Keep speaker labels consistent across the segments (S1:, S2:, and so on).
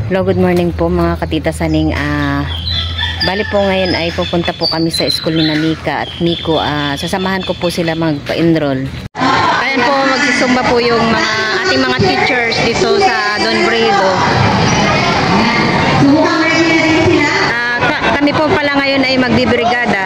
S1: Hello, good morning po mga katita Saning. Bali po ngayon ay pupunta po kami sa school ni Nika at Nico. Sasamahan ko po sila magpa-enroll. Ayan po, magsisumba po yung ating mga teachers dito sa Don Bredo. Kami po pala ngayon ay magbibrigada.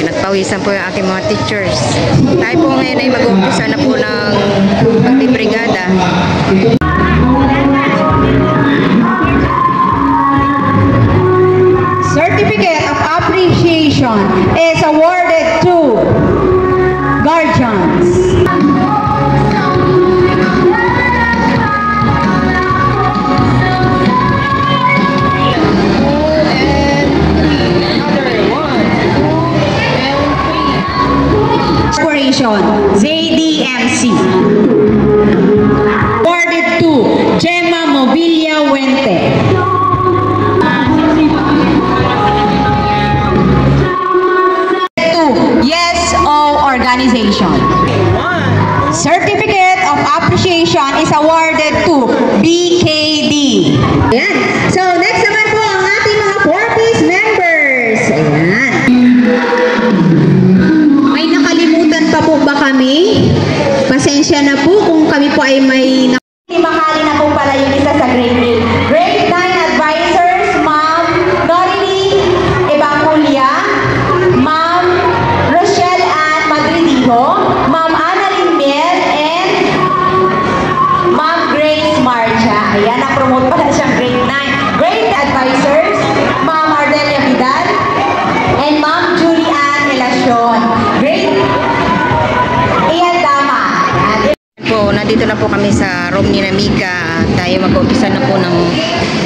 S1: Nagpawisan po yung aking mga teachers. Tayo po ngayon ay mag-uumpisa na po ng magbibrigada.
S2: Certificate of appreciation is awarded to guardians. ZDMC. Awarded to Gemma Mobilia Wente. To Yes O Organization. Certificate of Appreciation is awarded to BKD. Ayan. So next naman po ang ating mga 4-piece members. Ayan. Pa po ba kami? Pasensya na po kung kami po ay may mahali na po pala yung isa sa grade 8. Grade 9 advisors, Ma'am Dorothy Ebangulia, Ma'am Rochelle Ann Magridijo, Ma'am Annalyn Miel, and Ma'am Grace Marcia. Ayan, na-promote pala siyang grade 9. Grade advisors, Ma'am Ardelia Vidal, and Ma'am Julie Ann Elacion. Grade
S1: Nandito na po kami sa room ni Nika. Tayo mag-umpisa na po ng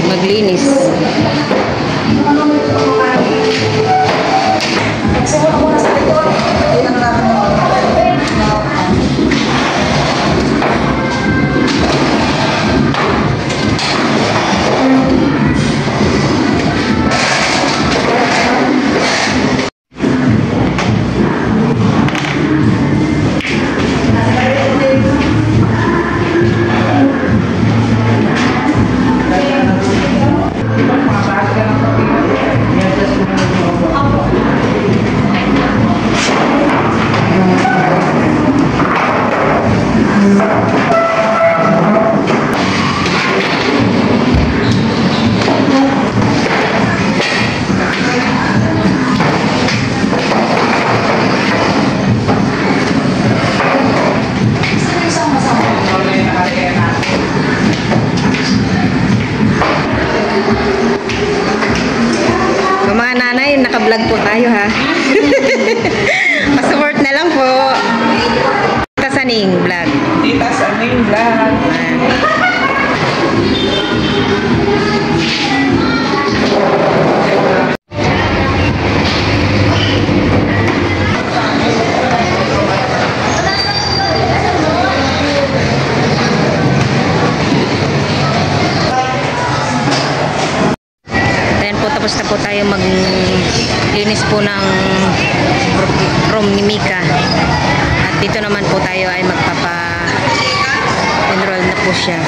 S1: maglinis. Mga nanay, naka-vlog po tayo ha. Pasupport na lang po. Tita Saning vlog.
S3: Tita Saning vlog.
S1: Ayan po, tapos na po tayo maglinis po ng room ni Mika. At dito naman po tayo ay magpapa-enroll na po siya.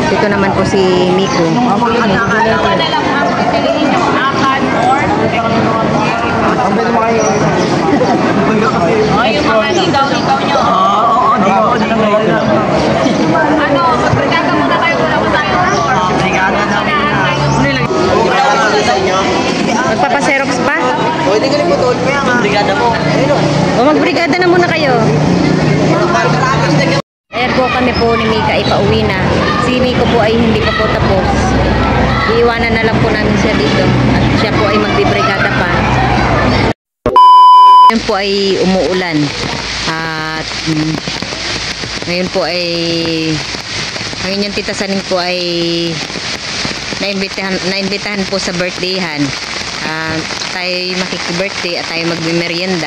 S1: Dito naman po si Miko.
S3: Yung mga ligaw nyo. Ano, magbrigada muna tayo kung wala tayo.
S1: Magpapaserox pa?
S4: O, hindi ko rin po tuwag ko yan, ha? Brigada po.
S1: O magbrigada na muna kayo. Ayan po kami po ni Mika ipauwi na. Si Miko po ay hindi pa po tapos. Iiwanan na lang po namin siya dito. At siya po ay magbibrigada pa. Ngayon po ay umuulan. At ngayon po ay ang inyong tita Saning po ay naimbitahan po sa birthdayhan. Tayo makiki-birthday at tayo magmimerienda.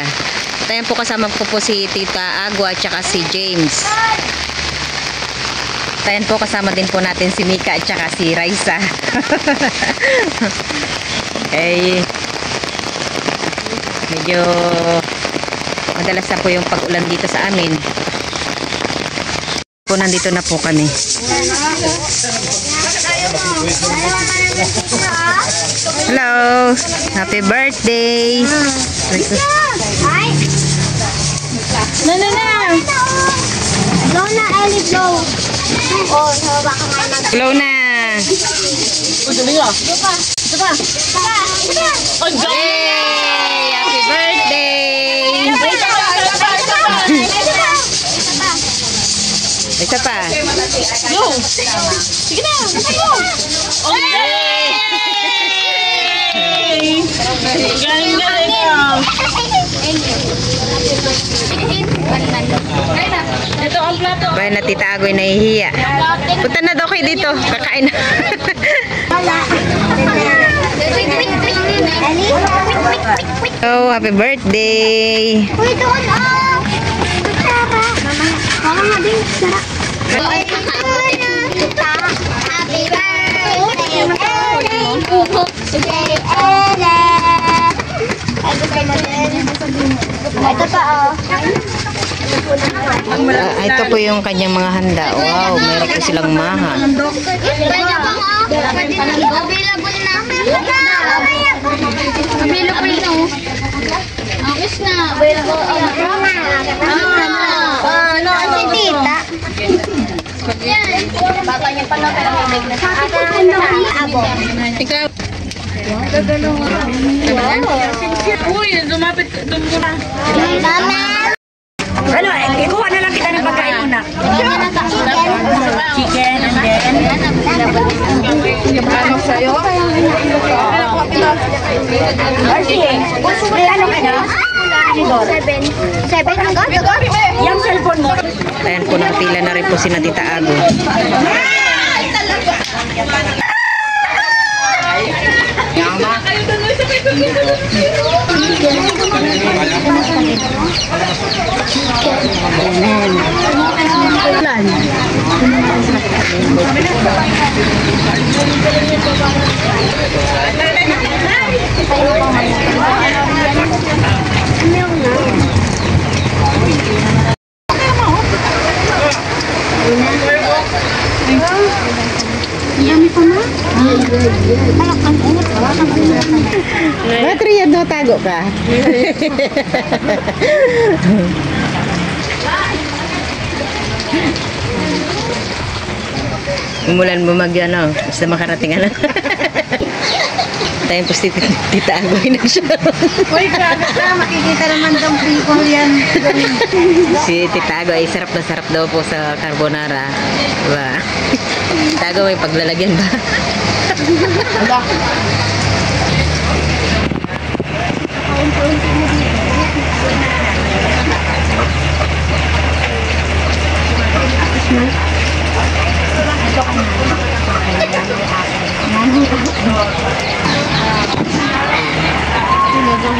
S1: Tayo po kasama po si Tita Agua at saka si James. Tayo po kasama din po natin si Mika at saka si Raisa. Okay. Medyo madalas na po yung pag-ulan dito sa amin. Po nandito na po kami. Hello! Happy birthday!
S2: Blow na, Ellie, blow. Oh, baka nga mag...
S1: Blow na! Yay! Happy birthday! Isa pa.
S3: Go! Sige na! Yay! Galing-galing na! Ito ang plato.
S1: Bayan na Tita Agoy nahihiya. Punta na daw kayo dito. Kakain na. Oh, happy birthday!
S2: Uy, doon, oh! Mama nga din, sarap. Happy birthday, ito pa, oh.
S1: Ito po yung kanyang mga handa. Wow, meron po silang maha.
S2: Pwede pa, oh. Available na. Available na, oh. Ayos na. Available, no, si tita. Yan. Bata niya pa na, pero may big na sa akin.
S1: Ikaw.
S3: Uy, lumapit muna.
S2: Mama.
S3: Ano, ikuha na lang kita ng pagkain muna. Chicken and then... Ano sa'yo? Ano ka na?
S2: 7 agad?
S3: Yung cellphone mo.
S1: Ayan po, nakapila na rin po si Tita Ago. Battery yan, no? Tago ka. Umulan bumagyo, no? Basta makarating ano. Tayong po si Tita Agoy na siya.
S2: Uy, grabe ka. Makikita naman daw people yan.
S1: Si Tita Agoy ay sarap na sarap daw po sa carbonara. Diba? Tita Agoy, may paglalagyan ba?
S2: Sinugong